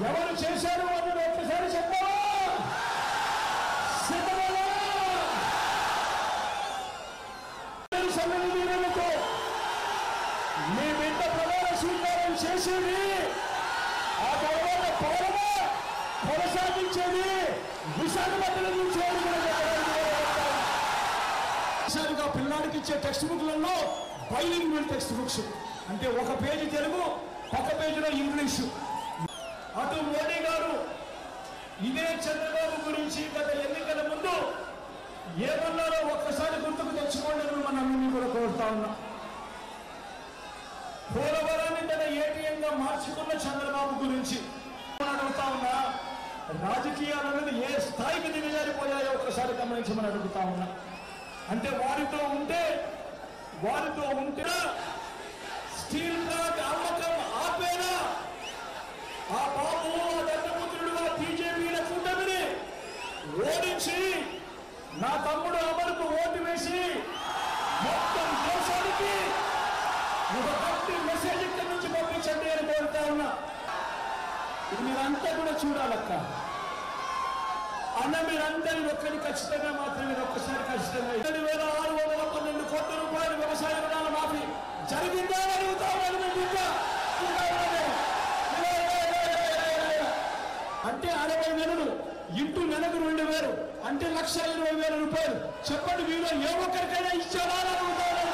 ఎవరు చేశారు అన్నది ఒక్కసారి చెప్పావా? సన్నిధితో మీ బిడ్డ ప్రమాణ స్వీకారం చేసేది, ఆ తర్వాత పౌరమా కొనసాగించేది విశాఖపట్నం నుంచి. విశాఖగా పిల్లాడికి ఇచ్చే టెక్స్ట్ బుక్లలో బైలింగ్వల్ టెక్స్ట్ బుక్స్ అంటే ఒక పేజీ తెలుగు, ఒక పేజీలో ఇంగ్లీషు. అటు మోడీ గారు ఇదే చంద్రబాబు గురించి గత ఎన్నికల ముందు ఏమన్నారో ఒక్కసారి గుర్తుకు తెచ్చుకోండి. మనందరినీ కూడా కోరుతా ఉన్నా. పోలవరాన్ని తన ఏటీఎంగా మార్చుకున్న చంద్రబాబు గురించి అడుగుతా ఉన్నా. రాజకీయాలు అనేది ఏ స్థాయికి దిగజారిపోయాయో ఒక్కసారి గమనించమని అడుగుతా ఉన్నా. అంటే వారితో ఉంటే స్టీల్ ప్లాంట్ అమ్మకం ఆపేనా? ఆ బాబు ఆ దత్తపుత్రుడు ఆ బీజేపీల కూటమిని ఓడించి నా తమ్ముడు అమరుకు ఓటు వేసి మొత్తం దేశానికి ఒక గట్టి మెసేజ్ ఇక్కడి నుంచి పంపించండి అని కోరుతా ఉన్నా. ఇది మీరంతా కూడా చూడాలక్క. అన్న మీరందరి ఒక్కరి ఖచ్చితంగా మాత్రం మీరు ఒక్కసారి ఖచ్చితంగా 7,612 కోట్ల రూపాయలు వ్యవసాయ రుణాల మాఫీ జరిగిందా అని అడుగుతామని అంటే 60 నెలలు ఇంటూ నెలకు 2,000 అంటే 1,20,000 రూపాయలు. చెప్పండి, మీలో ఏ ఒక్కరికైనా ఇచ్చారా అని అడుగుతామని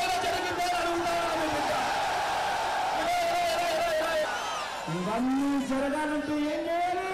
జరిగిందా అని అడుగుతామని. ఇవన్నీ జరగాలంటే ఏం చేయాలి?